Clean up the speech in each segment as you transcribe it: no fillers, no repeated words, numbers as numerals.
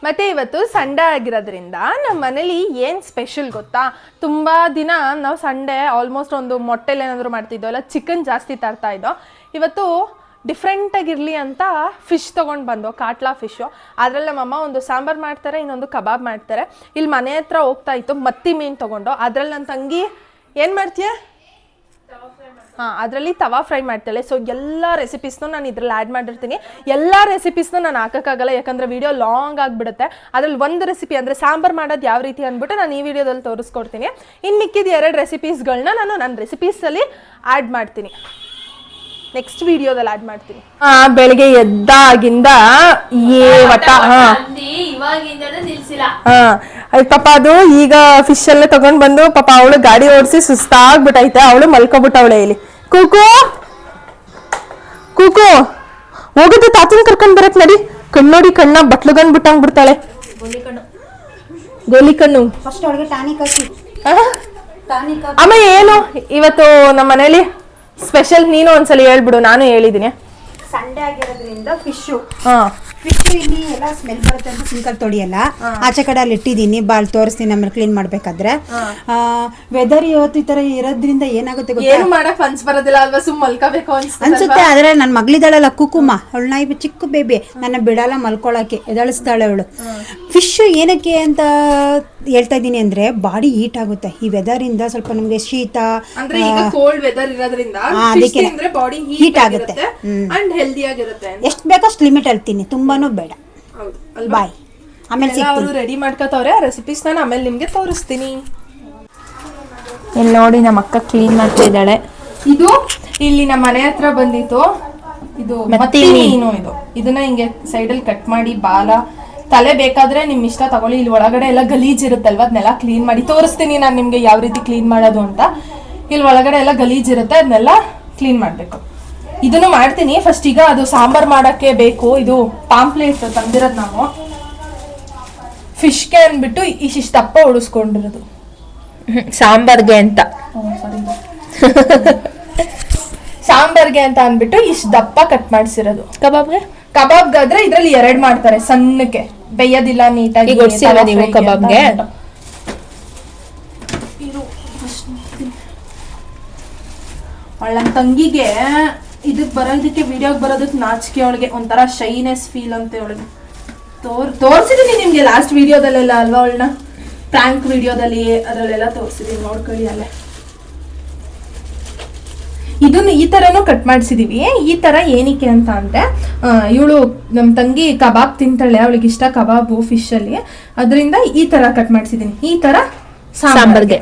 ಮತ್ತು ಇವತ್ತು ಸಂಡೇ ಆಗಿರೋದ್ರಿಂದ ನಮ್ಮ ಮನೇಲಿ ಏನು ಸ್ಪೆಷಲ್ ಗೊತ್ತಾ, ತುಂಬ ದಿನ ನಾವು ಸಂಡೇ ಆಲ್ಮೋಸ್ಟ್ ಒಂದು ಮೊಟ್ಟೆಲಿ ಏನಾದರೂ ಮಾಡ್ತಿದ್ದೋ ಇಲ್ಲ ಚಿಕನ್ ಜಾಸ್ತಿ ತರ್ತಾಯಿದ್ದೋ. ಇವತ್ತು ಡಿಫ್ರೆಂಟಾಗಿರಲಿ ಅಂತ ಫಿಶ್ ತೊಗೊಂಡು ಬಂದು ಕಾಟ್ಲಾ ಫಿಶ್ಶು. ಅದರಲ್ಲಿ ನಮ್ಮಮ್ಮ ಒಂದು ಸಾಂಬಾರು ಮಾಡ್ತಾರೆ, ಇನ್ನೊಂದು ಕಬಾಬ್ ಮಾಡ್ತಾರೆ. ಇಲ್ಲಿ ಮನೆ ಹತ್ರ ಹೋಗ್ತಾ ಇತ್ತು ಮತ್ತಿ ಮೀನು ತೊಗೊಂಡು. ಅದರಲ್ಲಿ ನನ್ನ ತಂಗಿ ಏನು ಮಾಡ್ತೀಯ? ಹಾಂ, ಅದರಲ್ಲಿ ತವಾ ಫ್ರೈ ಮಾಡ್ತಾಳೆ. ಸೊ ಎಲ್ಲ ರೆಸಿಪೀಸ್ನೂ ನಾನು ಇದ್ರಲ್ಲಿ ಆ್ಯಡ್ ಮಾಡಿರ್ತೀನಿ. ಎಲ್ಲ ರೆಸಿಪೀಸ್ನೂ ನಾನು ಹಾಕೋಕ್ಕಾಗಲ್ಲ, ಯಾಕಂದರೆ ವಿಡಿಯೋ ಲಾಂಗ್ ಆಗಿಬಿಡುತ್ತೆ. ಅದರಲ್ಲಿ ಒಂದು ರೆಸಿಪಿ ಅಂದರೆ ಸಾಂಬಾರು ಮಾಡೋದು ಯಾವ ರೀತಿ ಅಂದ್ಬಿಟ್ಟು ನಾನು ಈ ವಿಡಿಯೋದಲ್ಲಿ ತೋರಿಸ್ಕೊಡ್ತೀನಿ. ಇನ್ನು ಮಿಕ್ಕಿದ 2 ರೆಸಿಪೀಸ್ಗಳನ್ನ ನಾನು ನನ್ನ ರೆಸಿಪೀಸಲ್ಲಿ ಆ್ಯಡ್ ಮಾಡ್ತೀನಿ, ನೆಕ್ಸ್ಟ್ ವಿಡಿಯೋದಲ್ಲಿ ಆ್ಯಡ್ ಮಾಡ್ತೀನಿ. ಬೆಳಿಗ್ಗೆ ಎದ್ದಾಗಿಂದ ಪಾಪ ಅದು ಈಗ ಫಿಶ್ ಎಲ್ಲ ತಗೊಂಡ್ ಬಂದು ಪಾಪ ಅವಳು ಗಾಡಿ ಓಡಿಸಿ ಸುಸ್ತಾಗ್ಬಿಟ್ಟೈತೆ. ಅವಳು ಮಲ್ಕೊಬಿಟ್ಟವಳೆ. ಇಲ್ಲಿ ಕೂಕು ಕೂಕು ಹೋಗುತ್ತೆ, ತಾತನ ಕರ್ಕೊಂಡ್ ಬರಕ್ ನಡಿ. ಕಣ್ಣೋಡಿ ಕಣ್ಣ ಬಟ್ಲುಗನ್ ಬಿಟ್ಟಂಗ್ ಬಿಡ್ತಾಳೆ. ಗೋಲಿ ಕಣ್ಣು. ಅಮ್ಮ ಏನು ಇವತ್ತು ನಮ್ಮ ಮನೇಲಿ ಸ್ಪೆಷಲ್? ನೀನು ಒಂದ್ಸಲ ಹೇಳ್ಬಿಡು, ನಾನು ಹೇಳಿದೀನಿ. ಸಂಡೇ ಆಗಿರೋದ್ರಿಂದ ಫಿಶು ಇಲ್ಲಿ ಎಲ್ಲ ಸ್ಮೆಲ್ ಬರುತ್ತೆ ಅಂತ ಸಿಂಕಲ್ ತೊಳಿಯಲ್ಲ. ಆಚೆ ಕಡೆ ಅಲ್ಲಿ ಇಟ್ಟಿದ್ದೀನಿ, ಬಾಲ್ ತೋರಿಸ್ತೀನಿ ಆಮೇಲೆ ಕ್ಲೀನ್ ಮಾಡ್ಬೇಕಾದ್ರೆ. ವೆದರ್ ಇವತ್ತು ಈ ತರ ಇರೋದ್ರಿಂದ ಏನಾಗುತ್ತೆ ಏನು ಮಾಡಕ್ ಮನ್ಸ್ ಬರೋದಿಲ್ಲ ಅಲ್ವಾ, ಸುಮ್ ಮಲ್ಕೋಬೇಕು ಅನ್ಸುತ್ತೆ. ಆದ್ರೆ ನನ್ ಮಗಳಿದಾಳಲ್ಲ ಕುಕುಮ, ಅವಳು ನಾ ಚಿಕ್ಕ ಬೇಬಿ, ನನ್ನ ಬಿಡಲ್ಲ ಮಲ್ಕೊಳಕ್ಕೆ, ಎದಳಿಸ್ತಾಳೆ ಅವಳು. ಫಿಶ್ ಏನಕ್ಕೆ ಅಂತ ಹೇಳ್ತಾ ಇದ್ದೀನಿ ಅಂದ್ರೆ ಬಾಡಿ ಹೀಟ್ ಆಗುತ್ತೆ ಈ ವೆದರ್ ಇಂದ. ಸ್ವಲ್ಪ ನಮ್ಗೆ ಶೀತ ಕೋಲ್ಡ್ ವೆದರ್ ಇರೋದ್ರಿಂದ ಬಾಡಿ ಹೀಟ್ ಆಗುತ್ತೆ. ಎಷ್ಟು ಬೇಕಷ್ಟು ಲಿಮಿಟ್ ಹೇಳ್ತೀನಿ, ತುಂಬಾನು ಬೇಡ. ಬಾಯ್. ಆಮೇಲೆ ಅವರು ರೆಡಿ ಮಾಡ್ಕೋತವ್ರೆ ರೆಸಿಪೀಸ್, ನಾನು ಆಮೇಲೆ ನಿಮ್ಗೆ ತೋರಿಸ್ತೀನಿ. ಇಲ್ಲಿ ನೋಡಿ ನಮ್ಮ ಅಕ್ಕ ಕ್ಲೀನ್ ಮಾಡ್ತಾ ಇದ್ದಾಳೆ. ಇದು ಇಲ್ಲಿ ನಮ್ಮ ಮನೆ ಹತ್ರ ಬಂದಿತ್ತು, ಇದು ಮತ್ತಿ ಮೀನು. ಇದನ್ನ ಹಿಂಗೆ ಸೈಡಲ್ಲಿ ಕಟ್ ಮಾಡಿ ಬಾಲ ತಲೆ ಬೇಕಾದ್ರೆ ನಿಮ್ ಇಷ್ಟ ತಗೊಳ್ಳಿ. ಇಲ್ಲಿ ಒಳಗಡೆ ಎಲ್ಲ ಗಲೀಜ್ ಇರುತ್ತಲ್ವ, ಅದನ್ನೆಲ್ಲ ಕ್ಲೀನ್ ಮಾಡಿ ತೋರಿಸ್ತೀನಿ ನಾನು ನಿಮ್ಗೆ ಯಾವ ರೀತಿ ಕ್ಲೀನ್ ಮಾಡೋದು ಅಂತ. ಇಲ್ಲಿ ಒಳಗಡೆ ಎಲ್ಲ ಗಲೀಜ್ ಇರುತ್ತೆ, ಅದನ್ನೆಲ್ಲ ಕ್ಲೀನ್ ಮಾಡ್ಬೇಕು. ಇದನ್ನು ಮಾಡ್ತೀನಿ ಫಸ್ಟ್. ಈಗ ಅದು ಸಾಂಬಾರ್ ಮಾಡಕ್ಕೆ ಬೇಕು. ಇದು ಪಾಂಪ್ಲೇಟ್ ತಂದಿರೋದು ನಾವು ಫಿಶ್ಗೆ ಅಂದ್ಬಿಟ್ಟು ಇಷ್ಟ ದಪ್ಪ ಉಳಿಸ್ಕೊಂಡಿರೋದು ಸಾಂಬಾರ್ಗೆ ಅಂತ. ಸಾಂಬಾರ್ಗೆ ಅಂತ ಅಂದ್ಬಿಟ್ಟು ಇಷ್ಟ ದಪ್ಪ ಕಟ್ ಮಾಡಿಸಿರೋದು. ಕಬಾಬ್ಗಾದ್ರೆ ಇದ್ರಲ್ಲಿ 2 ಮಾಡ್ತಾರೆ, ಸಣ್ಣಕ್ಕೆ ಬೇಯೋದಿಲ್ಲ ನೀಟಾಗಿ. ನೀವು ಕಬಾಬ್ಗೆ ಅವಳ ತಂಗಿಗೆ ಇದಕ್ ಬರೋದಕ್ಕೆ ವಿಡಿಯೋಗೆ ಬರೋದಕ್ಕೆ ನಾಚಿಕೆ, ಅವಳಿಗೆ ಒಂಥರ ಶೈನೆಸ್ ಫೀಲ್ ಅಂತ. ಅವಳಿಗೆ ತೋರಿಸಿದೀನಿ ನಿಮ್ಗೆ ಲಾಸ್ಟ್ ವಿಡಿಯೋದಲ್ಲೆಲ್ಲ ಅಲ್ವಾ, ಅವಳನ್ನ ಪ್ರ್ಯಾಂಕ್ ವಿಡಿಯೋದಲ್ಲಿ ಅದ್ರಲ್ಲೆಲ್ಲ ತೋರಿಸಿದೀನಿ, ನೋಡ್ಕೊಳ್ಳಿ ಅಲ್ಲೇ. ಇದನ್ನು ಈ ತರನು ಕಟ್ ಮಾಡಿಸಿದೀವಿ. ಈ ತರ ಏನಕ್ಕೆ ಅಂತ ಅಂದ್ರೆ ಇವಳು ನಮ್ ತಂಗಿ ಕಬಾಬ್ ತಿಂತಾಳೆ, ಅವಳಿಗೆ ಇಷ್ಟ ಕಬಾಬು ಫಿಶ್ ಅಲ್ಲಿ, ಅದರಿಂದ ಈ ತರ ಕಟ್ ಮಾಡಿಸಿದೀನಿ. ಈ ತರ ಸಾಂಬಾರ್ಗೆ.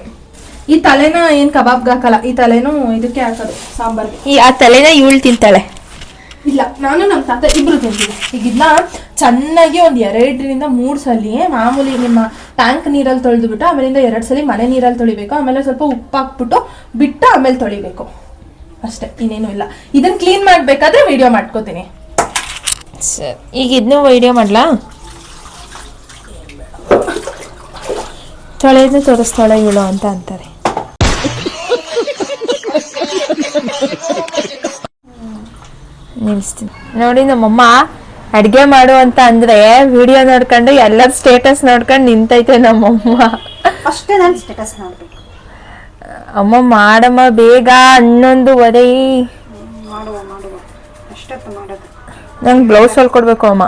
ಈ ತಲೆನ ಏನ್ ಕಬಾಬ್ಗೆ ಹಾಕಲ್ಲ, ಈ ತಲೆನೂ ಇದಕ್ಕೆ ಹಾಕೋದು ಸಾಂಬಾರ್ಗೆ. ಆ ತಲೆನ ಇವಳು ತಿಂತಾಳೆ? ಇಲ್ಲ, ನಾನು ನಮ್ಮ ತಾತ ಇಬ್ರು ತಿಂತೀವಿ. ಈಗ ಇದನ್ನ ಚೆನ್ನಾಗಿ ಒಂದ್ 2-3 ಸಲ ಮಾಮೂಲಿ ನಿಮ್ಮ ಟ್ಯಾಂಕ್ ನೀರಲ್ಲಿ ತೊಳೆದ್ಬಿಟ್ಟು ಆಮೇಲಿಂದ 2 ಸಲ ಮನೆ ನೀರಲ್ಲಿ ತೊಳಿಬೇಕು. ಆಮೇಲೆ ಸ್ವಲ್ಪ ಉಪ್ಪು ಹಾಕ್ಬಿಟ್ಟು ಬಿಟ್ಟು ಆಮೇಲೆ ತೊಳಿಬೇಕು ಅಷ್ಟೇ, ಇನ್ನೇನು ಇಲ್ಲ. ಇದನ್ನ ಕ್ಲೀನ್ ಮಾಡ್ಬೇಕಾದ್ರೆ ವಿಡಿಯೋ ಮಾಡ್ಕೋತೀನಿ. ಸರಿ, ಈಗ ಇದನ್ನು ವಿಡಿಯೋ ಮಾಡ್ಲಾ? ತೊಳೆದ್ನ ತೋರಿಸ್ತಾಳೆ ಇವಳು ಅಂತ ಅಂತಾರೆ. ನಿಲ್ಲಿಸ್ತೀನಿ ನೋಡಿ. ನಮ್ಮಮ್ಮ ಅಡ್ಗೆ ಮಾಡು ಅಂತ ಅಂದ್ರೆ ವಿಡಿಯೋ ನೋಡ್ಕೊಂಡು ಎಲ್ಲರ ಸ್ಟೇಟಸ್ ನೋಡ್ಕೊಂಡು ನಿಂತೈತೆ ನಮ್ಮಮ್ಮ. ಅಷ್ಟೇ ನಾನು ಸ್ಟೇಟಸ್ ನೋಡ್ಬೇಕು. ಅಮ್ಮ ಮಾಡಮ್ಮ ಬೇಗ, 11:15 ನಂಗೆ ಬ್ಲೌಸ್ ಹೊಲ್ಕೊಡ್ಬೇಕು ಅಮ್ಮ.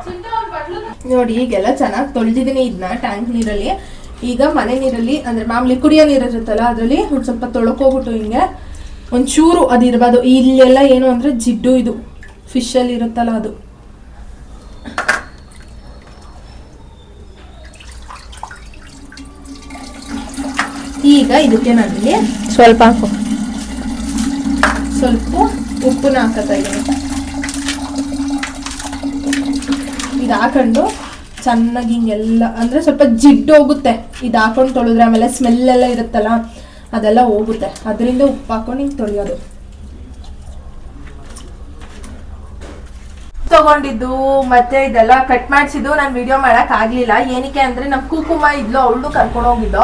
ನೋಡಿ ಈಗೆಲ್ಲ ಚೆನ್ನಾಗಿ ತೊಳೆದಿದ್ದೀನಿ ಇದನ್ನ ಟ್ಯಾಂಕ್ ನೀರಲ್ಲಿ. ಈಗ ಮನೆ ನೀರಲ್ಲಿ ಅಂದ್ರೆ ಮಾಮೂಲಿ ಕುಡಿಯೋ ನೀರು ಇರುತ್ತಲ್ಲ, ಅದರಲ್ಲಿ ಒಂದು ಸ್ವಲ್ಪ ತೊಳ್ಕೊಬಿಟ್ಟು ಹಿಂಗೆ ಒಂಚೂರು ಅದು ಇರಬಾರ್ದು. ಇಲ್ಲೆಲ್ಲ ಏನು ಅಂದ್ರೆ ಜಿಡ್ಡು, ಇದು ಫಿಶ್ ಅಲ್ಲಿ ಇರುತ್ತಲ್ಲ ಅದು. ಈಗ ಇದಕ್ಕೆ ನಾನಿಲ್ಲಿ ಸ್ವಲ್ಪ ಹಾಕು, ಸ್ವಲ್ಪ ಉಪ್ಪನ್ನ ಹಾಕತ್ತಾ ಇದ್ದೀನಿ. ಇದು ಹಾಕೊಂಡು ಚೆನ್ನಾಗಿ ಹಿಂಗೆಲ್ಲ ಅಂದ್ರೆ ಸ್ವಲ್ಪ ಜಿಡ್ಡು ಹೋಗುತ್ತೆ. ಇದು ಹಾಕೊಂಡು ತೊಳೆದ್ರೆ ಆಮೇಲೆ ಸ್ಮೆಲ್ ಎಲ್ಲ ಇರುತ್ತಲ್ಲ ಅದೆಲ್ಲ ಹೋಗುತ್ತೆ, ಅದರಿಂದ ಉಪ್ಪು ಹಾಕೊಂಡು ಹಿಂಗೆ ತೊಳೆಯೋದು. ತಗೊಂಡಿದ್ದು ಮತ್ತೆ ಇದೆಲ್ಲ ಕಟ್ ಮಾಡಿಸಿದ್ದು ನಾನು ವಿಡಿಯೋ ಮಾಡಕ್ ಆಗ್ಲಿಲ್ಲ. ಏನಕ್ಕೆ ಅಂದ್ರೆ ನಮ್ ಕುಕುಮ ಇದ್ಲು, ಅವಳು ಕರ್ಕೊಂಡು ಹೋಗಿದ್ದು.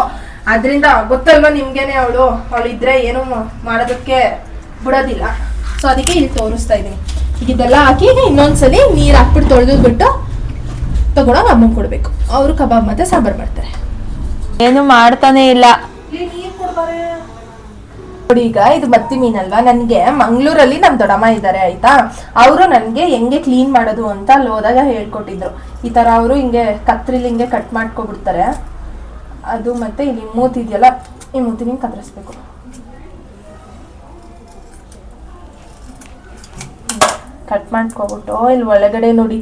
ಅದರಿಂದ ಗೊತ್ತಲ್ವಾ ನಿಮ್ಗೇನೆ, ಅವಳು ಇದ್ರೆ ಏನು ಮಾಡೋದಕ್ಕೆ ಬಿಡೋದಿಲ್ಲ. ಸೊ ಅದಕ್ಕೆ ಇಲ್ಲಿ ತೋರಿಸ್ತಾ ಇದ್ದೀನಿ. ಈಗ ಇದೆಲ್ಲ ಹಾಕಿ ಇನ್ನೊಂದ್ಸಲಿ ನೀರು ಹಾಕ್ಬಿಟ್ಟು ತೊಳೆದು ಬಿಟ್ಟು ತಗೊಂಡೋಗಿ ಅಮ್ಮಂಗೆ ಕೊಡಬೇಕು. ಅವರು ಕಬಾಬ್ ಮತ್ತೆ ಸಾಂಬಾರು ಮಾಡ್ತಾರೆ. ಏನು ಮಾಡ್ತಾನೆ ಇಲ್ಲ ನೋಡಿ. ಈಗ ಇದು ಮತ್ತಿ ಮೀನಲ್ವಾ, ನನಗೆ ಮಂಗಳೂರಲ್ಲಿ ನಮ್ಮ ದೊಡ್ಡಮ್ಮ ಇದ್ದಾರೆ ಆಯ್ತಾ, ಅವರು ನನಗೆ ಹೆಂಗೆ ಕ್ಲೀನ್ ಮಾಡೋದು ಅಂತ ಅಲ್ಲಿ ಹೋದಾಗ ಹೇಳ್ಕೊಟ್ಟಿದ್ರು. ಈ ತರ ಅವರು ಹಿಂಗೆ ಕತ್ರಿಲಿ ಹಿಂಗೆ ಕಟ್ ಮಾಡ್ಕೊಬಿಡ್ತಾರೆ. ಅದು ಮತ್ತೆ ಇಲ್ಲಿ ಮೂತಿ ಇದೆಯಲ್ಲ, ಈ ಮೂತಿ ಹಿಂಗೆ ಕತ್ತರಿಸ್ಬೇಕು. ಕಟ್ ಮಾಡ್ಕೊಬಿಟ್ಟು ಇಲ್ಲಿ ಒಳಗಡೆ ನೋಡಿ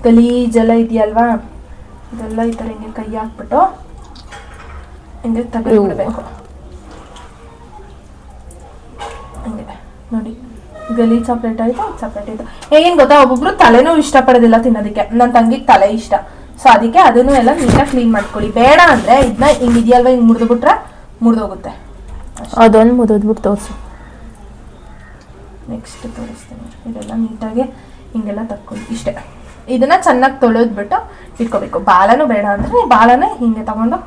ಗಲೀಜೆಲ್ಲ ಇದೆಯಲ್ವಾ, ಇದೆಲ್ಲ ಈ ಥರ ಹಿಂಗೆ ಕೈ ಹಾಕ್ಬಿಟ್ಟು ಹಿಂಗೆ ತೆಗೆದುಬಿಡ್ಬೇಕು. ಹಂಗೆ ನೋಡಿ, ಗಲೀಜ್ ಸಪ್ರೇಟ್ ಆಯಿತು, ಸಪ್ರೇಟ್ ಆಯಿತು. ಏನು ಗೊತ್ತಾ, ಒಬ್ಬೊಬ್ರು ತಲೆನೂ ಇಷ್ಟಪಡೋದಿಲ್ಲ ತಿನ್ನೋದಕ್ಕೆ. ನನ್ನ ತಂಗಿಗೆ ತಲೆ ಇಷ್ಟ, ಸೊ ಅದಕ್ಕೆ ಅದನ್ನು ಎಲ್ಲ ನೀಟಾಗಿ ಕ್ಲೀನ್ ಮಾಡ್ಕೊಳ್ಳಿ. ಬೇಡ ಅಂದರೆ ಇದನ್ನ ಹಿಂಗೆ ಇದೆಯಲ್ವ, ಹಿಂಗೆ ಮುರಿದ್ಬಿಟ್ರೆ ಮುರಿದೋಗುತ್ತೆ. ಅದೊಂದು ಮುರಿದ್ಬಿಟ್ಟು ತೋರಿಸು. ನೆಕ್ಸ್ಟ್ ತೋರಿಸ್ತೀನಿ. ಇದೆಲ್ಲ ನೀಟಾಗಿ ಹಿಂಗೆಲ್ಲ ತಕ್ಕೊಳ್ಳಿ. ಇಷ್ಟೇ. ಇದನ್ನ ಚೆನ್ನಾಗಿ ತೊಳೆದ್ಬಿಟ್ಟು ಇಟ್ಕೋಬೇಕು. ಬಾಲನೂ ಬೇಡ ಅಂದರೆ ಬಾಲನೇ ಹಿಂಗೆ ತಗೊಂಡು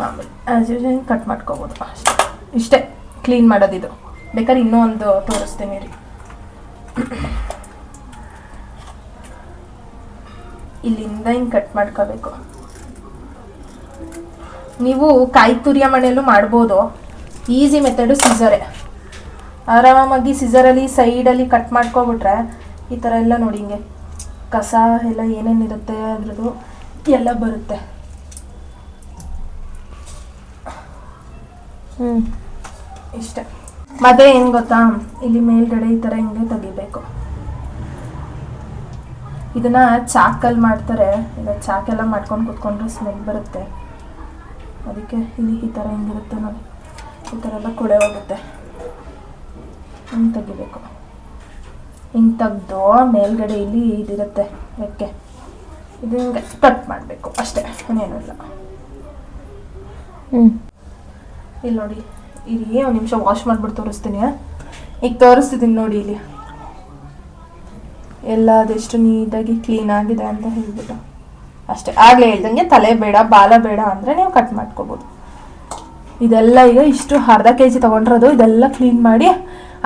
ಮಾಮೂಲಿ ಆ್ಯಸ್ ಯೂಶುವಲ್ ಕಟ್ ಮಾಡ್ಕೋಬೋದು ಅಷ್ಟೇ. ಇಷ್ಟೇ ಕ್ಲೀನ್ ಮಾಡೋದಿದು. ಬೇಕಾದ್ರೆ ಇನ್ನೂ ಒಂದು ತೋರಿಸ್ತೀನಿ ರೀ. ಇಲ್ಲಿಂದ ಹಿಂಗೆ ಕಟ್ ಮಾಡ್ಕೋಬೇಕು. ನೀವು ಕಾಯಿ ತುರಿಯ ಮನೆಯಲ್ಲೂ ಮಾಡ್ಬೋದು. ಈಸಿ ಮೆಥಡು ಸಿಸರೇ. ಆರಾಮಾಗಿ ಸಿಸರಲ್ಲಿ ಸೈಡಲ್ಲಿ ಕಟ್ ಮಾಡ್ಕೊಬಿಟ್ರೆ ಈ ಥರ ಎಲ್ಲ ನೋಡಿ ಹಿಂಗೆ ಕಸ ಎಲ್ಲ ಏನೇನಿರುತ್ತೆ ಅದ್ರದ್ದು ಎಲ್ಲ ಬರುತ್ತೆ. ಇಷ್ಟೇ. ಮತ್ತೆ ಏನು ಗೊತ್ತಾ, ಇಲ್ಲಿ ಮೇಲ್ಗಡೆ ಈ ಥರ ಹಿಂಗೆ ತೆಗಿಬೇಕು. ಇದನ್ನ ಚಾಕಲ್ಲಿ ಮಾಡ್ತಾರೆ. ಇಲ್ಲ ಚಾಕೆಲ್ಲ ಮಾಡ್ಕೊಂಡು ಕುತ್ಕೊಂಡ್ರೆ ಸ್ಮೆಲ್ ಬರುತ್ತೆ. ಅದಕ್ಕೆ ಇಲ್ಲಿ ಈ ಥರ ಹಿಂಗಿರುತ್ತೆ ನೋಡಿ, ಈ ಥರ ಎಲ್ಲ ಕೊಳೆ ಹೋಗುತ್ತೆ. ಹಿಂಗೆ ತೆಗಿಬೇಕು. ಹಿಂಗೆ ತೆಗ್ದು ಮೇಲ್ಗಡೆ ಇಲ್ಲಿ ಇದಿರುತ್ತೆ ರೆಕ್ಕೆ, ಇದು ಹಿಂಗೆ ಕಟ್ ಮಾಡಬೇಕು ಅಷ್ಟೇ, ಇನ್ನೇನಿಲ್ಲ. ಇಲ್ಲಿ ನೋಡಿ, ಇಲ್ಲಿ ಒಂದು ನಿಮಿಷ ವಾಶ್ ಮಾಡಿಬಿಟ್ಟು ತೋರಿಸ್ತೀನಿ. ಈಗ ತೋರಿಸ್ತಿದ್ದೀನಿ ನೋಡಿ, ಇಲ್ಲಿ ಎಲ್ಲ ಅದೆಷ್ಟು ನೀಟಾಗಿ ಕ್ಲೀನ್ ಆಗಿದೆ ಅಂತ ಹೇಳ್ಬಿಟ್ಟು ಅಷ್ಟೇ. ಆಗಲೇ ಹೇಳ್ದಂಗೆ ತಲೆ ಬೇಡ ಬಾಲ ಬೇಡ ಅಂದರೆ ನೀವು ಕಟ್ ಮಾಡ್ಕೋಬೋದು. ಇದೆಲ್ಲ ಈಗ ಇಷ್ಟು ಅರ್ಧ kg ತೊಗೊಂಡಿರೋದು. ಇದೆಲ್ಲ ಕ್ಲೀನ್ ಮಾಡಿ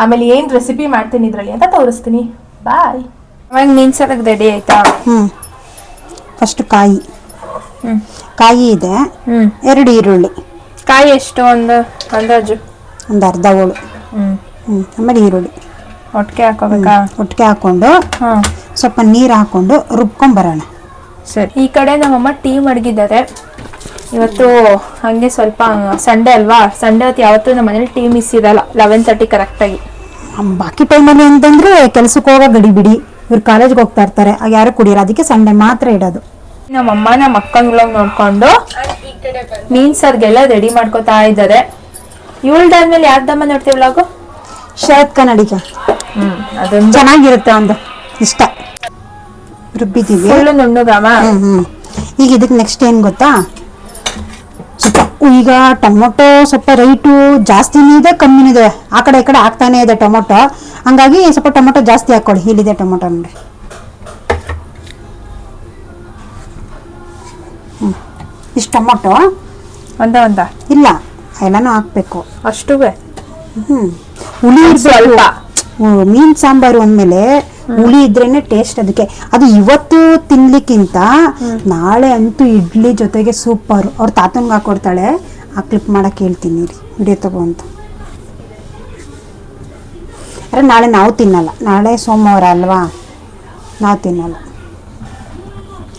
ಆಮೇಲೆ ಏನು ರೆಸಿಪಿ ಮಾಡ್ತೀನಿ ಇದರಲ್ಲಿ ಅಂತ ತೋರಿಸ್ತೀನಿ. ಬಾಯ್. ಅವಾಗ ಮೀನ್ ಸಾರಿಗೆ ರೆಡಿ ಆಯ್ತಾ? ಫಸ್ಟ್ ಕಾಯಿ. ಕಾಯಿ ಇದೆ. 2 ಈರುಳ್ಳಿ. ಕಾಯಿ ಎಷ್ಟು? ಒಂದು ಅಂದಾಜು ಒಂದು ಅರ್ಧ ಹೋಳು. ಆಮೇಲೆ ಈರುಳ್ಳಿ ಒಟ್ಟಿಗೆ ಹಾಕೋಬೇಕಾ? ಒಟ್ಟಿಗೆ ಹಾಕೊಂಡು ಸ್ವಲ್ಪ ನೀರು ಹಾಕೊಂಡು ರುಬ್ಕೊಂಬರೋಣ. ಸರಿ. ಈ ಕಡೆ ನಮ್ಮಮ್ಮ ಟೀ ಮಡಗಿದ್ದಾರೆ. ಇವತ್ತು ಹಂಗೆ ಸ್ವಲ್ಪ ಸಂಡೇ ಅಲ್ವಾ, ಸಂಡೇ ಹೊತ್ತು ಯಾವತ್ತೂ ನಮ್ಮ ಮನೇಲಿ ಟೀ ಮಿಸ್ ಇರಲ್ಲ. 11:30 ಕರೆಕ್ಟಾಗಿ. ಬಾಕಿ ಟೈಮಲ್ಲಿ ಅಂತಂದ್ರೆ ಕೆಲ್ಸಕ್ಕೆ ಹೋಗೋ ಗಡಿಬಿಡಿ, ಇವ್ರು ಕಾಲೇಜ್ಗೆ ಹೋಗ್ತಾ ಇರ್ತಾರೆ, ಆಗ ಯಾರು ಕುಡಿಯೋರು, ಅದಕ್ಕೆ ಸಂಡೇ ಮಾತ್ರ ಇಡೋದು. ನಮ್ಮಮ್ಮ ನಮ್ಮ ಅಕ್ಕಂಗ್ಳಗ್ ನೋಡ್ಕೊಂಡು ಮೀನ್ ಸಾರ್ಗೆಲ್ಲ ರೆಡಿ ಮಾಡ್ಕೋತಾ ಇದ್ದಾರೆ. ಇವಳ್ದಾದ್ಮೇಲೆ ಯಾರ್ದಮ್ಮ ನೋಡ್ತೀವಿ ವ್ಲಾಗು? ಶರತ್ ಕನ್ನಡಿಗ. ಅದೊಂದು ಚೆನ್ನಾಗಿರುತ್ತೆ, ಒಂದು ಇಷ್ಟ. ರುಬ್ಬಿದ್ದೀವಿ. ನುಣ್ಣಗಾಮ. ಈಗ ಇದಕ್ಕೆ ನೆಕ್ಸ್ಟ್ ಏನು ಗೊತ್ತಾ, ಸ್ವಲ್ಪ ಈಗ ಟೊಮೊಟೊ ಸ್ವಲ್ಪ ರೈಟು ಜಾಸ್ತಿನೂ ಇದೆ ಕಮ್ಮಿನೂ ಇದೆ. ಆ ಕಡೆ ಈ ಕಡೆ ಆಗ್ತಾನೆ ಇದೆ ಟೊಮೊಟೊ, ಹಂಗಾಗಿ ಸ್ವಲ್ಪ ಟೊಮೊಟೊ ಜಾಸ್ತಿ ಹಾಕೊಳ್ಳಿ. ಇಲ್ಲಿದೆ ಟೊಮೊಟೊ ನೋಡಿ. ಇಷ್ಟು ಟೊಮೊಟೊ ಒಂದ ಇಲ್ಲ, ಎಲ್ಲಾನು ಹಾಕ್ಬೇಕು ಅಷ್ಟು. ಹುಳಿ ಸ್ವಲ್ಪ ಮೀನ್ ಸಾಂಬಾರು ಅಂದ್ಮೇಲೆ ಹುಳಿ ಇದ್ರೇನೆ ಟೇಸ್ಟ್. ಅದಕ್ಕೆ ಅದು ಇವತ್ತು ತಿನ್ಲಿಕ್ಕಿಂತ ನಾಳೆ ಅಂತೂ ಇಡ್ಲಿ ಜೊತೆಗೆ ಸೂಪರು. ಅವ್ರ ತಾತನ್ಗೆ ಹಾಕೊಡ್ತಾಳೆ, ಆ ಕ್ಲಿಪ್ ಮಾಡಕ್ಕೆ ಹೇಳ್ತೀನಿ ರೀ, ವಿಡಿಯೋ ತಗೊಂತ. ಅರೆ ನಾಳೆ ನಾವು ತಿನ್ನಲ್ಲ, ನಾಳೆ ಸೋಮವಾರ ಅಲ್ವಾ, ನಾವು ತಿನ್ನಲ್ಲ.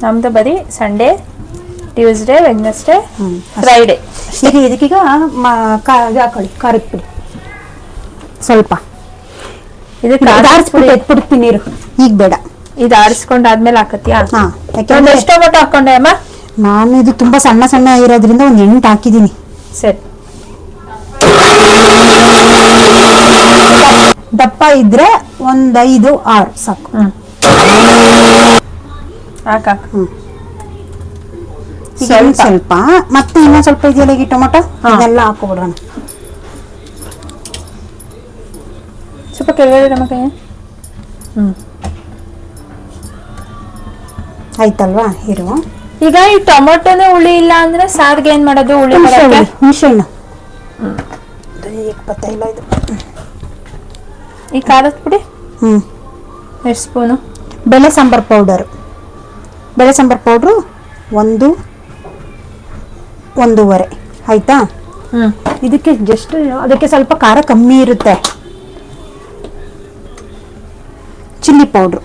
ನಮ್ದು ಬರೀ ಸಂಡೇ, ಟ್ಯೂಸ್ಡೇ, ವೆಡ್ನೆಸ್ಡೇ, ಫ್ರೈಡೇ. ಈಗ ಇದಕ್ಕೀಗ ಹಾಕೊಳ್ಳಿ ಖಾರದ ಪುಡಿ ಸ್ವಲ್ಪ. ಇದಕ್ಕೆ ಎತ್ಬಿಡ್ತೀನಿ ನೀರು, ಈಗ ಬೇಡ. ಇದು ಆರಿಸ್ಕೊಂಡಾದ್ಮೇಲೆ ಹಾಕತ್ತೀಯಾ? ಯಾಕಂದ್ರೆ ಎಷ್ಟು ಟೊಮೊಟೊ ಹಾಕೊಂಡೆ ಅಮ್ಮ? ನಾನು ಇದು ತುಂಬಾ ಸಣ್ಣ ಸಣ್ಣ ಇರೋದ್ರಿಂದ ಒಂದು 8 ಹಾಕಿದ್ದೀನಿ. ಸರಿ. ದಪ್ಪ ಇದ್ರೆ ಒಂದು 5, 6 ಸಾಕು. ಹಾಕ. ಸ್ವಲ್ಪ ಮತ್ತೆ ಇನ್ನೊಂದು ಸ್ವಲ್ಪ ಇದೆಯಲ್ಲ ಈ ಟೊಮೊಟೊ, ಇದೆಲ್ಲ ಹಾಕೋಬಿಡೋಣ. ಸ್ವಲ್ಪ ಕೆಳಗಡೆ ನಮ್ಮ ಕೈ. ಆಯ್ತಲ್ವಾ? ಇರು. ಈಗ ಈ ಟೊಮೊಟೊನೇ ಹುಳಿ ಇಲ್ಲ ಅಂದ್ರೆ ಸಾರ್ಗೆ ಏನ್ ಮಾಡೋದು? ಹುಳಿ ಹುಣಸೆಹಣ್ಣು. ಈ ಖಾರದ ಪುಡಿ ಎಷ್ಟು ಸ್ಪೂನು? ಬೇಳೆ ಸಾಂಬಾರ್ ಪೌಡರು ಒಂದೂವರೆ ಆಯಿತಾ. ಹ್ಞೂ ಇದಕ್ಕೆ ಅದಕ್ಕೆ ಸ್ವಲ್ಪ ಖಾರ ಕಮ್ಮಿ ಇರುತ್ತೆ. Chilli powder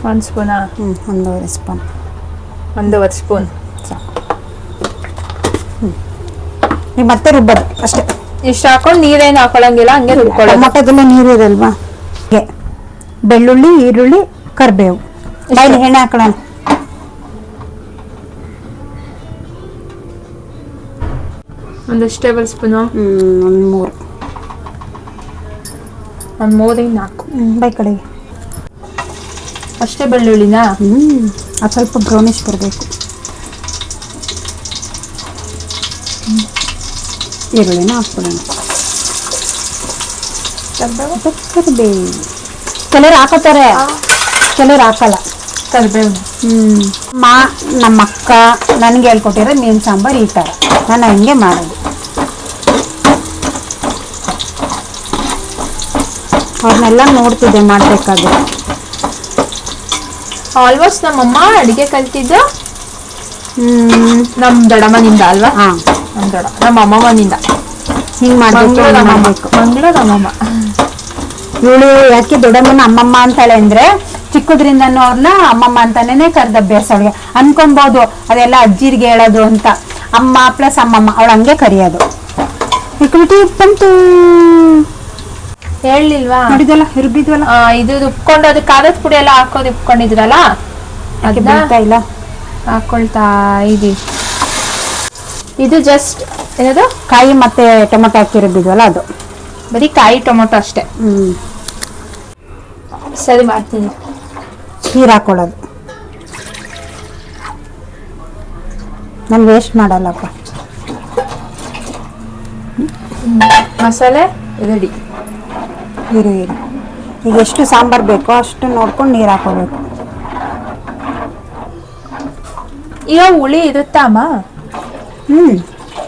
1 ಸ್ಪೂನಾ? 1.5 ಸ್ಪೂನ್. 1.5 ಸ್ಪೂನ್ ಸಾಕು. ನೀವು ಮತ್ತೆ ರುಬ್ಬೋದು ಅಷ್ಟೇ. ಇಷ್ಟು ಹಾಕೊಂಡು ನೀರೇನು ಹಾಕೊಳ್ಳಂಗಿಲ್ಲ, ಹಂಗೆ ರುಬ್ಕೊಳ್ಳೋದು. ಟೊಮೊಟೊದಲ್ಲೇ ನೀರು ಇರಲ್ವಾ. ಬೆಳ್ಳುಳ್ಳಿ, ಈರುಳ್ಳಿ, ಕರಿಬೇವು. ಬಾಯಲ್ಲಿ ಎಣ್ಣೆ ಹಾಕೊಳ್ಳೋಣ. ಒಂದೆಷ್ಟು ಟೇಬಲ್ ಸ್ಪೂನು? ಒಂದು 3-4. ಬೈ ಕಡೆಗೆ ಅಷ್ಟೇ ಬೆಳ್ಳುಳ್ಳಿನಾ? ಅದು ಸ್ವಲ್ಪ ಬ್ರೌನಿಶ್ ಬರಬೇಕು. ಈರುಳ್ಳಿನ ಹಾಕ್ಬಿಡೋಣ. ಕರಿಬೇವು ಕೆಲವರು ಹಾಕೋತಾರೆ, ಕೆಲವರು ಹಾಕಲ್ಲ ಕರಿಬೇವು. ನಮ್ಮ ಅಕ್ಕ ನನಗೆ ಹೇಳ್ಕೊಟ್ಟಿರೋ ಮೀನು ಸಾಂಬಾರು ಈ ಥರ ನಾನು ಹಂಗೆ ಮಾಡೋದು. ಅವ್ರನ್ನೆಲ್ಲ ನೋಡ್ತಿದ್ದೆ ಮಾಡಬೇಕಾದ್ರೆ. ಆಲ್ಮೋಸ್ಟ್ ನಮ್ಮಮ್ಮ ಅಡುಗೆ ಕಲ್ತಿದ್ದು ನಮ್ಮ ದೊಡ್ಡಮ್ಮನಿಂದ ಅಲ್ವಾ? ಹಾಂ, ನಮ್ಮ ಅಮ್ಮಮ್ಮನಿಂದ. ಹಿಂಗೆ ಮಾಡಬೇಕು. ಮಂಗಳ ನಮ್ಮಮ್ಮ. ಇವಳು ಯಾಕೆ ದೊಡ್ಡಮ್ಮನ ಅಮ್ಮಮ್ಮ ಅಂತಾಳೆ ಅಂದರೆ ಚಿಕ್ಕದ್ರಿಂದನೂ ಅವ್ರನ್ನ ಅಮ್ಮಮ್ಮ ಅಂತಾನೇ ಕರೆದ ಅಭ್ಯಾಸ ಅವಳಿಗೆ. ಅನ್ಕೊಬೋದು ಅದೆಲ್ಲ ಅಜ್ಜಿರಿಗೆ ಹೇಳೋದು ಅಂತ. ಅಮ್ಮ ಪ್ಲಸ್ ಅಮ್ಮಮ್ಮ ಅವಳು ಹಂಗೆ ಕರೆಯೋದು. ಬಂತು ಹೇಳಿಲ್ವಾ? ನೋಡಿದಲ್ಲ, ರುಬ್ಬಿದ್ವಲ್ಲ. ಇದು ರುಬ್ಕೊಂಡು ಅದು ಖಾರದ ಪುಡಿ ಎಲ್ಲ ಹಾಕೋದು ರುಬ್ಕೊಂಡಿದ್ರಲ್ಲ, ಅದನ್ನ ಇಲ್ಲ ಹಾಕೊಳ್ತಾ ಇದೀವಿ. ಇದು ಜಸ್ಟ್ ಏನದು ಕಾಯಿ ಮತ್ತೆ ಟೊಮೊಟೊ ಹಾಕಿ ರುಬ್ಬಿದ್ವಲ್ಲ ಅದು. ಬರೀ ಕಾಯಿ ಟೊಮೊಟೊ ಅಷ್ಟೇ. ಸರಿ ಮಾಡ್ತೀನಿ. ನೀರು ಹಾಕೊಳ್ಳೋದು ನಾನು ವೇಸ್ಟ್ ಮಾಡಲ್ಲಪ್ಪ. ಮಸಾಲೆ ರೆಡಿ. ಇರು ಈಗ ಎಷ್ಟು ಸಾಂಬಾರು ಬೇಕೋ ಅಷ್ಟು ನೋಡ್ಕೊಂಡು ನೀರು ಹಾಕೋಬೇಕು. ಈಗ ಹುಳಿ ಇರುತ್ತಾ ಅಮ್ಮ?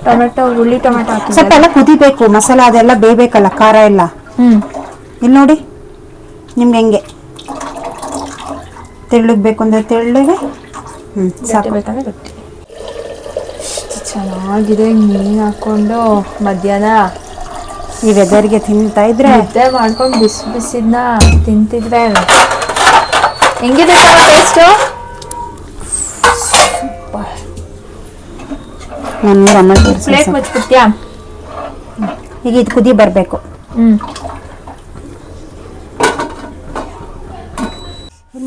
ಟೊಮೆಟೊ ಹುಳಿ ಟೊಮೆಟೊ ಹಾಕಿ ಸ್ವಲ್ಪ ಎಲ್ಲ ಕುದಿಬೇಕು. ಮಸಾಲ ಅದೆಲ್ಲ ಬೇಯಬೇಕಲ್ಲ, ಖಾರ ಎಲ್ಲ. ಇಲ್ಲಿ ನೋಡಿ ನಿಮ್ಗೆ ಹೆಂಗೆ ತೆಳ್ಳಗೆ ಬೇಕು ಅಂದರೆ ತೆಳ್ಳಗೆ, ಸಾಕು ಬೇಕಂದ್ರೆ ಗಟ್ಟಿ. ಚೆನ್ನಾಗಿದೆ ಮೀನು ಹಾಕೊಂಡು ಮಧ್ಯಾಹ್ನ ಈ ವೆದರ್ಗೆ ತಿಂತಾ ಇದ್ರೆ ಮುದ್ದೆ ಮಾಡ್ಕೊಂಡು ಬಿಸಿ ಬಿಸಿದ್ನ ತಿಂತಿದ್ರೆ ಹೆಂಗಿದೆ ಟೇಸ್ಟು? ನಾನು ಪ್ಲೇಟ್ ಮುಚ್ಬಿಡ್ತೀಯಾ? ಈಗ ಇದು ಕುದಿ ಬರಬೇಕು.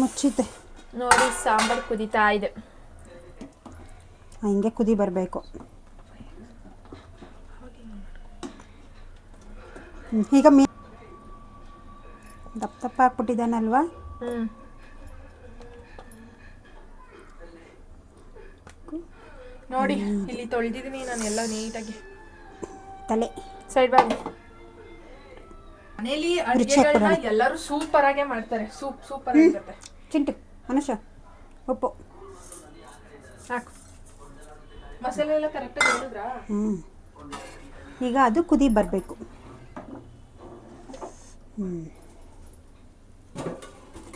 ಮುಚ್ಚಿದ್ದೆ ನೋಡಿ, ಸಾಂಬಾರು ಕುದೀತಾ ಇದೆ. ಹಿಂಗೆ ಕುದಿ ಬರಬೇಕು. ಈಗ ಮೀನು ದಪ್ಪ ಹಾಕ್ಬಿಟ್ಟಿದ್ದಾನಲ್ವಾ? ನೋಡಿ ಇಲ್ಲಿ ತೊಳೆದಿದ್ದೀನಿ ನಾನು ಎಲ್ಲ ನೀಟಾಗಿ. ತಲೆ ಸೈಡ್ ಬಾಗಿ. ಮನೇಲಿ ಅಡುಗೆಗಳನ್ನ ಎಲ್ಲರೂ ಸೂಪರ್ ಆಗೇ ಮಾಡ್ತಾರೆ. ಸೂಪರ್ ಆಗಿರುತ್ತೆ. ಚಿಂಟು ಮನುಷ್ಯ ಉಪ್ಪು ಸಾಕು. ಮಸಾಲೆ ಎಲ್ಲ ಕರೆಕ್ಟಾಗಿ ಹೇಳಿದ್ರಾ? ಈಗ ಅದು ಕುದಿ ಬರಬೇಕು.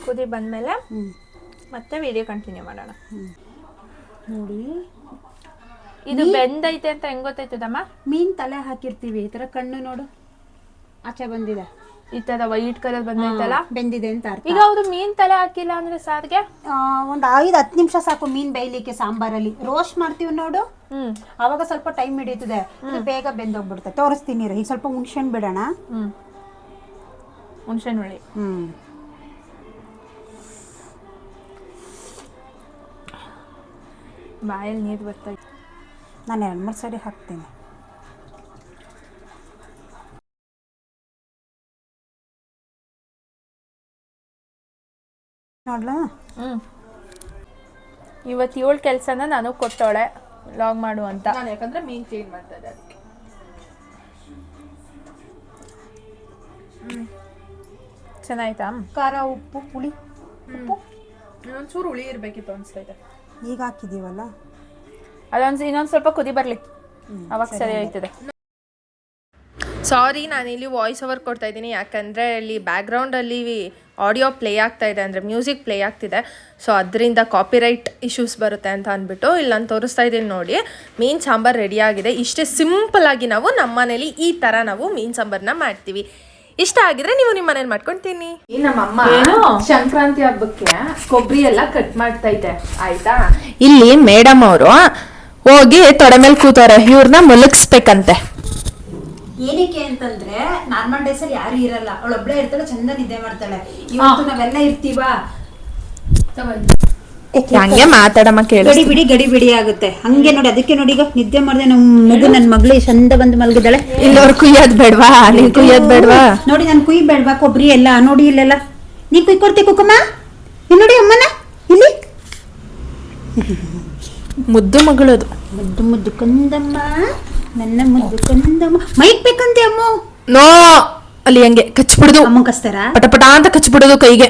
ಕುದಿ ಬಂದಮೇಲೆ ಮತ್ತೆ ವಿಡಿಯೋ ಕಂಟಿನ್ಯೂ ಮಾಡೋಣ. ನೋಡಿ ಇದು ಬೆಂದೈತೆ ಅಂತ ಹೆಂಗ್ ಗೊತ್ತಾಯ್ತದಮ್ಮ? ಮೀನು ತಲೆ ಹಾಕಿರ್ತೀವಿ, ಈ ಥರ ಕಣ್ಣು ನೋಡು ಆಚೆ ಬಂದಿದೆ, ಈ ತರ ವೈಟ್ ಕಲರ್ ಬಂದೈತಲ್ಲ, ಬೆಂದಿದೆ ಅಂತ ಅರ್ಥ. ಈಗ ಅವ್ರು ಮೀನ್ ತಲೆ ಹಾಕಿಲ್ಲ ಅಂದ್ರೆ ಸಾರಿಗೆ ಒಂದು 5-10 ನಿಮಿಷ ಸಾಕು ಮೀನು ಬೇಯಲಿಕ್ಕೆ. ಸಾಂಬಾರಲ್ಲಿ ರೋಸ್ಟ್ ಮಾಡ್ತೀವಿ ನೋಡು, ಆವಾಗ ಸ್ವಲ್ಪ ಟೈಮ್ ಹಿಡಿಯುತ್ತದೆ, ಇದು ಬೇಗ ಬೆಂದೋಗ್ಬಿಡುತ್ತೆ. ತೋರಿಸ್ತೀನಿ ಈಗ ಸ್ವಲ್ಪ ಹುಣ್ಸೆಹಣ್ಣು ಬಿಡೋಣ. ಹುಣ್ಸೆಹಣ್ಣು ಹುಳಿ. ಬಾಯಲ್ಲಿ ನೀರು ಬರ್ತೈತೆ. ನಾನು 2-3 ಸರಿ ಹಾಕ್ತೀನಿ. ನೋಡ್ಲಾ? ಇವತ್ತು 7 ಕೆಲಸನ ನಾನು ಕೊಟ್ಟೋಳೆ ಲಾಗ್ ಮಾಡು ಅಂತ. ನಾನು ಯಾಕಂದ್ರೆ ಮೀನ್ ಕ್ಲೀನ್ ಮಾಡ್ತಾ ಇದ್ದೆ ಅದಕ್ಕೆ. ಚೆನ್ನಾಯ್ತಾ? ಖಾರ, ಉಪ್ಪು, ಪುಳಿ. ಒಂಚೂರು ಹುಳಿ ಇರ್ಬೇಕಿತ್ತು ಅನ್ಸ್ತೈತೆ. ಈಗ ಹಾಕಿದೀವಲ್ಲ, ಇನ್ನೊಂದು ಸ್ವಲ್ಪ ಕುದಿ ಬರ್ಲಿ, ಅವಾಗ ಸರಿ ಆಯ್ತದೆ. ಸಾರಿ, ನಾನಿಲ್ಲಿ ವಾಯ್ಸ್ ಓವರ್ ಕೊಡ್ತಾ ಇದ್ದೀನಿ, ಯಾಕಂದರೆ ಇಲ್ಲಿ ಬ್ಯಾಕ್ಗ್ರೌಂಡಲ್ಲಿ ಆಡಿಯೋ ಪ್ಲೇ ಆಗ್ತಾ ಇದೆ, ಅಂದರೆ ಮ್ಯೂಸಿಕ್ ಪ್ಲೇ ಆಗ್ತಿದೆ. ಸೊ ಅದರಿಂದ ಕಾಪಿರೈಟ್ ಇಶ್ಯೂಸ್ ಬರುತ್ತೆ ಅಂತ ಅಂದ್ಬಿಟ್ಟು ಇಲ್ಲಿ ನಾನು ತೋರಿಸ್ತಾ ಇದ್ದೀನಿ ನೋಡಿ. ಮೀನು ಸಾಂಬಾರು ರೆಡಿಯಾಗಿದೆ. ಇಷ್ಟೇ ಸಿಂಪಲ್ಲಾಗಿ ನಾವು ನಮ್ಮ ಮನೇಲಿ ಈ ಥರ ನಾವು ಮೀನು ಸಾಂಬಾರನ್ನ ಮಾಡ್ತೀವಿ. ಇಷ್ಟ ಆಗಿದ್ರೆ ನೀವು ನಿಮ್ಮ ಮನೇಲಿ ಮಾಡ್ಕೊಂತೀನಿ. ನಮ್ಮಮ್ಮ ಸಂಕ್ರಾಂತಿ ಹಬ್ಬಕ್ಕೆ ಕೊಬ್ಬರಿ ಎಲ್ಲ ಕಟ್ ಮಾಡ್ತಾ ಇದೆ ಆಯ್ತಾ. ಇಲ್ಲಿ ಮೇಡಮ್ ಅವರು ಹೋಗಿ ತೊಡೆ ಮೇಲೆ ಕೂತವ್ರೆ, ಇವ್ರನ್ನ ಮಲಗಿಸ್ಬೇಕಂತೆ. ಏನಕ್ಕೆ ಅಂತಂದ್ರೆ ನಾರ್ಮಲ್ ಡೇಸ್ ಅಲ್ಲಿ ಯಾರು ಇರಲ್ಲ, ಅವಳೊಬ್ಳೆ ಇರ್ತಾಳೆ, ಚಂದ ನಿದ್ದೆ ಮಾಡ್ತಾಳೆ. ಇವತ್ತು ನಾವೆಲ್ಲ ಇರ್ತೀವಾ, ಹಂಗೆ ಮಾತಾಡಮ್ಮ ಕೇಳಿ. ಗಡಿ ಬಿಡಿ ಆಗುತ್ತೆ ಹಂಗೆ ನೋಡಿ. ಅದಕ್ಕೆ ನೋಡಿ ಈಗ ನಿದ್ದೆ ಮಾಡಿದೆ ನನ್ನ ಮಗಳು ಚಂದ ಬಂದು ಮಲಗಿದ್ದಾಳೆ. ಇಲ್ಲವ್ರು ಕುಯ್ಯೋದ್ ಬೇಡ್ವಾ, ನೀನ್ ಕುಯ್ಯೋದ್ ಬೇಡ್ವಾ? ನೋಡಿ ನಾನು ಕುಯ್ ಬೇಡ್ವಾ ಕೊಬ್ಬರಿ ಎಲ್ಲ? ನೋಡಿ ಇಲ್ಲೆಲ್ಲ ನೀ ಕುಯ್ಕೊಡ್ತಿ ಕುಕ್ಕಮ್ಮ. ನೀನ್ ನೋಡಿ ಅಮ್ಮನ ಇಲ್ಲಿ ಮುದ್ದು ಮಗಳದು. ಮುದ್ದು ಕಂದಮ್ಮ, ನನ್ನ ಮುದ್ದು ಕಂದಮ್ಮ. ಮೈಕ್ ಬೇಕಂತೆ ಅಮ್ಮ. ನೋ, ಅಲ್ಲಿ ಹಂಗೆ ಕಚ್ಬಿಡುದು, ಅಮ್ಮ ಕಸ್ತಾರ ಪಟಪಟ ಅಂತ ಕಚ್ಬಿಡುದು ಕೈಗೆ.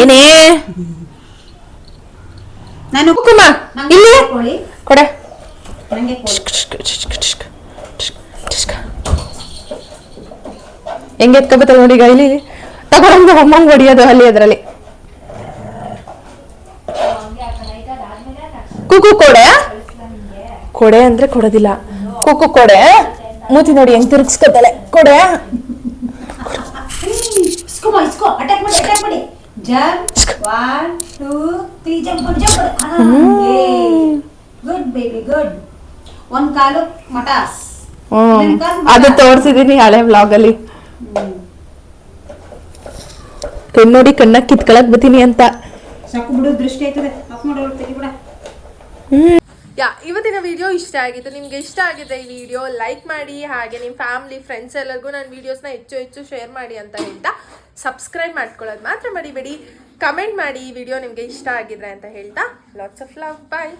ಏನೇ ನಾನು ಕುಕುಮ ಇಲ್ಲಿ ಕೊಡೆ. ಹೆಂಗೆ ಎತ್ಕೊಬತ್ತ ನೋಡಿ ಈಗ. ಇಲ್ಲಿ ತಗೊಂಡು ಅಮ್ಮಂಗ್ ಹೊಡಿಯೋದು ಅಲ್ಲಿ ಅದರಲ್ಲಿ. ಕುಕು ಕೊಡೆ, ಕೊಡೆ ಅಂದ್ರೆ ಕೊಡೋದಿಲ್ಲ. ಕುಕು ಕೊಡೆ, ಮೂತಿ ನೋಡಿ ಹೆಂಗ್ ತಿರುಗಿಸ್ಕೊತಾಳೆ. ಕೊಡೆ ಅಟ್ಯಾಕ್ ಮಾಡಿ jump 1 2 3 jump. Good baby good. ಒಂದ್ ಕಾಲು ಮಟಾಸ್. ಅದು ತೋರ್ಸಿದೀನಿ ಹಳೆ ವ್ಲಾಗ್ ಅಲ್ಲಿ. ಕಣ್ಣು ನೋಡಿ ಕಣ್ಣಾಗ ಕಿತ್ಕೊಳಕ್ ಬತ್ತೀನಿ ಅಂತ. ಸಾಕು ಬಿಡು, ದೃಷ್ಟಿ ಆಯ್ತದೆ. ಆಫ್ ಮಾಡೋರು ತೆಗಿಬಿಡ. ಇವತ್ತಿನ ವಿಡಿಯೋ ಇಷ್ಟ ಆಗಿತ್ತು. ನಿಮ್ಗೆ ಇಷ್ಟ ಆಗಿದೆ ಈ ವಿಡಿಯೋ ಲೈಕ್ ಮಾಡಿ, ಹಾಗೆ ನಿಮ್ಮ ಫ್ಯಾಮಿಲಿ ಫ್ರೆಂಡ್ಸ್ ಎಲ್ಲರಿಗೂ ನನ್ನ ವಿಡಿಯೋಸ್ನ ಹೆಚ್ಚು ಶೇರ್ ಮಾಡಿ ಅಂತ ಹೇಳ್ತಾ, ಸಬ್ಸ್ಕ್ರೈಬ್ ಮಾಡ್ಕೊಳ್ಳೋದು ಮಾತ್ರ ಮರಿಬೇಡಿ. ಕಮೆಂಟ್ ಮಾಡಿ ಈ ವಿಡಿಯೋ ನಿಮಗೆ ಇಷ್ಟ ಆಗಿದ್ರೆ ಅಂತ ಹೇಳ್ತಾ, ಲಾಟ್ಸ್ ಆಫ್ ಲವ್, ಬಾಯ್.